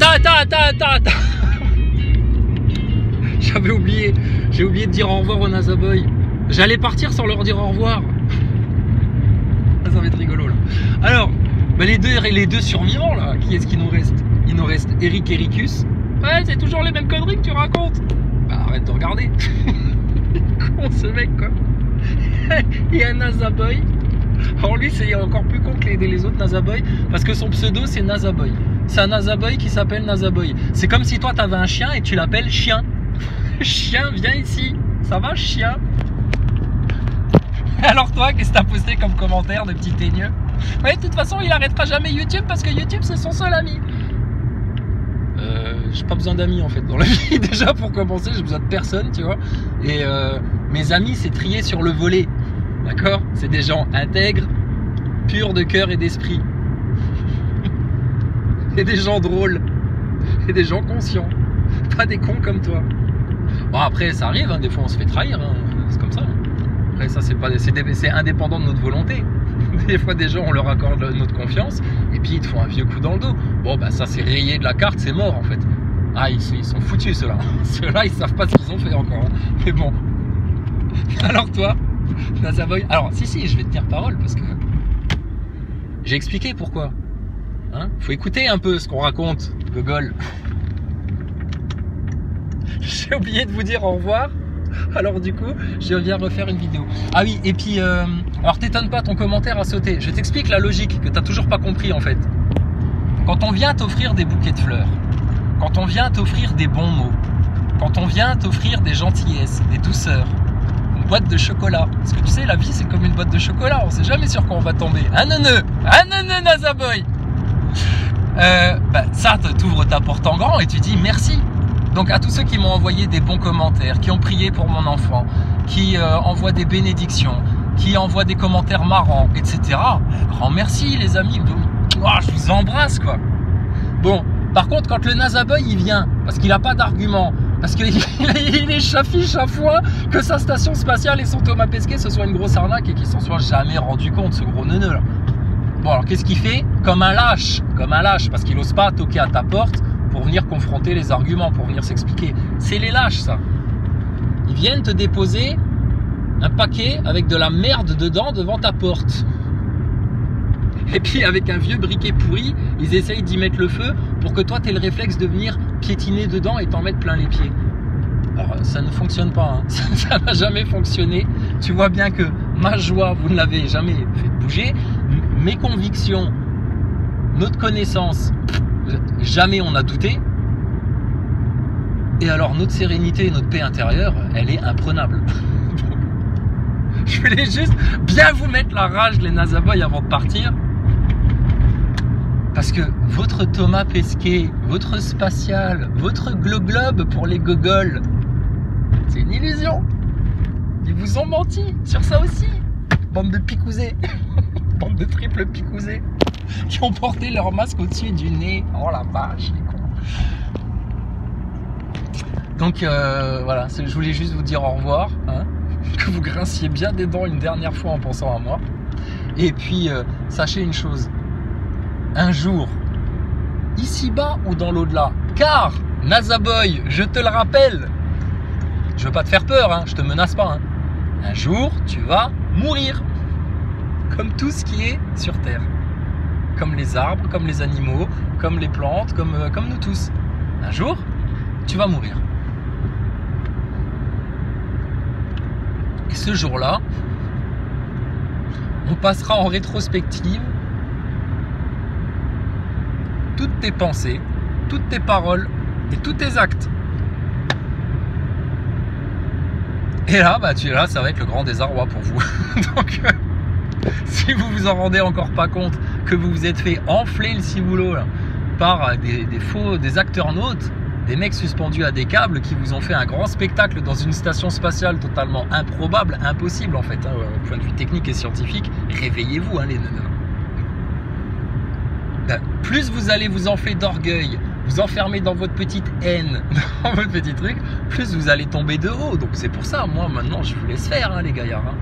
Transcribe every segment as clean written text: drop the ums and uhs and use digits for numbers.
Attends. J'ai oublié de dire au revoir aux NASA Boys. J'allais partir sans leur dire au revoir. Ça va être rigolo là. Alors, bah les deux survivants là, qui est-ce qu'il nous reste? Il nous reste Eric Ericus. Ouais, c'est toujours les mêmes conneries que tu racontes. Bah arrête de regarder. Con ce mec quoi. Il y a un NASA Boy. Alors lui c'est encore plus con que les autres NASA Boy, parce que son pseudo c'est NASA Boy. C'est un NASA Boy qui s'appelle NASA Boy. C'est comme si toi t'avais un chien et tu l'appelles Chien. Chien, viens ici. Ça va, chien? Alors toi, qu'est-ce que t'as posté comme commentaire de petit teigneux? Ouais, de toute façon, il arrêtera jamais YouTube parce que YouTube, c'est son seul ami. J'ai pas besoin d'amis en fait dans la vie. Déjà, pour commencer, j'ai besoin de personne, tu vois. Et mes amis, c'est trié sur le volet. D'accord? C'est des gens intègres, purs de cœur et d'esprit. Et des gens drôles. Et des gens conscients. Pas des cons comme toi. Bon, après, ça arrive, hein, des fois on se fait trahir, hein, c'est comme ça. Après, ça, c'est indépendant de notre volonté. Des fois, des gens, on leur accorde notre confiance, et puis ils te font un vieux coup dans le dos. Bon, bah, ça, c'est rayé de la carte, c'est mort, en fait. Ah, ils sont foutus, ceux-là. Ceux-là, ils savent pas ce qu'ils ont fait encore. Hein. Mais bon. Alors, toi, NASA Boy. Alors, si, je vais te tenir parole, parce que j'ai expliqué pourquoi. Hein, faut écouter un peu ce qu'on raconte, Gogol. J'ai oublié de vous dire au revoir. Alors du coup, je viens refaire une vidéo. Ah oui, et puis, alors t'étonne pas, ton commentaire a sauté. Je t'explique la logique que t'as toujours pas compris en fait. Quand on vient t'offrir des bouquets de fleurs, quand on vient t'offrir des bons mots, quand on vient t'offrir des gentillesses, des douceurs, une boîte de chocolat. Parce que tu sais, la vie c'est comme une boîte de chocolat, on sait jamais sur quoi on va tomber. Un neuneu, NASA Boy. Bah, ça t'ouvre ta porte en grand et tu dis merci. Donc à tous ceux qui m'ont envoyé des bons commentaires, qui ont prié pour mon enfant, qui envoient des bénédictions, qui envoient des commentaires marrants, etc. Grand merci les amis, je vous embrasse quoi. Bon, par contre quand le NASA Boy il vient, parce qu'il n'a pas d'argument, parce qu'il est chafiche à fois que sa station spatiale et son Thomas Pesquet ce soit une grosse arnaque et qu'il s'en soit jamais rendu compte, ce gros neuneu là. Bon alors qu'est-ce qu'il fait? Comme un lâche, parce qu'il n'ose pas toquer à ta porte pour venir confronter les arguments, pour venir s'expliquer. C'est les lâches, ça. Ils viennent te déposer un paquet avec de la merde dedans devant ta porte. Et puis, avec un vieux briquet pourri, ils essayent d'y mettre le feu pour que toi, tu aies le réflexe de venir piétiner dedans et t'en mettre plein les pieds. Alors, ça ne fonctionne pas. Hein. Ça n'a jamais fonctionné. Tu vois bien que ma joie, vous ne l'avez jamais fait bouger. Mes convictions, notre connaissance, jamais on a douté. Et alors notre sérénité et notre paix intérieure, elle est imprenable. Je voulais juste bien vous mettre la rage les NASA Boys avant de partir. Parce que votre Thomas Pesquet, votre spatial, votre globe pour les gogoles, c'est une illusion. Ils vous ont menti sur ça aussi. Bande de picousés. Bande de triple picousés. Qui ont porté leur masque au-dessus du nez. Oh la vache, les cons. Donc voilà, je voulais juste vous dire au revoir, hein, que vous grinciez bien des dents une dernière fois en pensant à moi. Et puis sachez une chose, un jour, ici-bas ou dans l'au-delà, car NASA Boy, je te le rappelle, je veux pas te faire peur, hein, je te menace pas, hein. Un jour tu vas mourir, comme tout ce qui est sur Terre. Comme les arbres, comme les animaux, comme les plantes, comme nous tous. Un jour, tu vas mourir. Et ce jour-là, on passera en rétrospective toutes tes pensées, toutes tes paroles et tous tes actes. Et là, ça va être le grand désarroi pour vous. Donc, si vous vous en rendez encore pas compte que vous vous êtes fait enfler le ciboulot là, par des acteurs nautes, des mecs suspendus à des câbles qui vous ont fait un grand spectacle dans une station spatiale totalement improbable, impossible en fait, hein, au point de vue technique et scientifique, réveillez-vous hein, les neuneux. Ben, plus vous allez vous enfler d'orgueil, vous enfermer dans votre petite haine, dans votre petit truc, plus vous allez tomber de haut. Donc c'est pour ça, moi maintenant je vous laisse faire hein, les gaillards. Hein.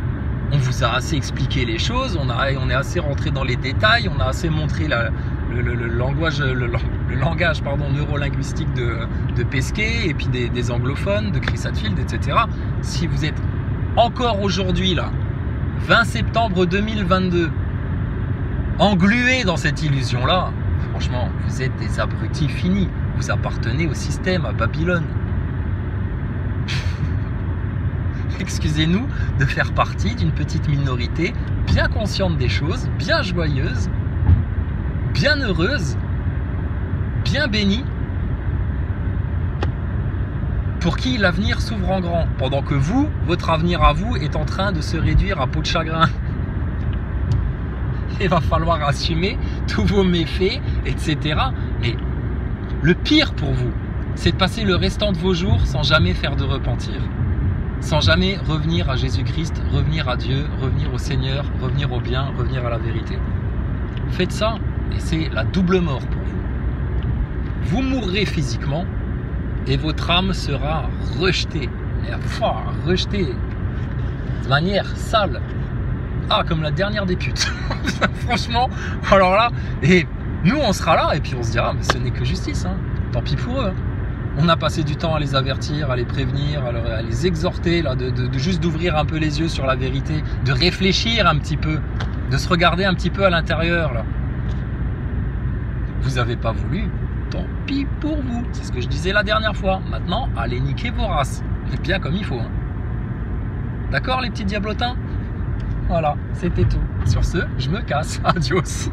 On vous a assez expliqué les choses, on est assez rentré dans les détails, on a assez montré le langage pardon, neurolinguistique de Pesquet et puis des anglophones, de Chris Hadfield, etc. Si vous êtes encore aujourd'hui, là, 20 septembre 2022, englué dans cette illusion-là, franchement, vous êtes des abrutis finis. Vous appartenez au système, à Babylone. Excusez-nous de faire partie d'une petite minorité bien consciente des choses, bien joyeuse, bien heureuse, bien bénie, pour qui l'avenir s'ouvre en grand, pendant que vous, votre avenir à vous, est en train de se réduire à peau de chagrin. Il va falloir assumer tous vos méfaits, etc. Mais le pire pour vous, c'est de passer le restant de vos jours sans jamais faire de repentir. Sans jamais revenir à Jésus-Christ, revenir à Dieu, revenir au Seigneur, revenir au bien, revenir à la vérité. Faites ça et c'est la double mort pour vous. Vous mourrez physiquement et votre âme sera rejetée. Rejetée de manière sale. Ah, comme la dernière des putes. Franchement, alors là, et nous on sera là et puis on se dira, mais ce n'est que justice, hein. Tant pis pour eux. Hein. On a passé du temps à les avertir, à les prévenir, à les exhorter, là, de juste d'ouvrir un peu les yeux sur la vérité, de réfléchir un petit peu, de se regarder un petit peu à l'intérieur. Là. Vous n'avez pas voulu, tant pis pour vous. C'est ce que je disais la dernière fois. Maintenant, allez niquer vos races. Mais bien comme il faut. Hein. D'accord les petits diablotins? Voilà, c'était tout. Sur ce, je me casse. Adios.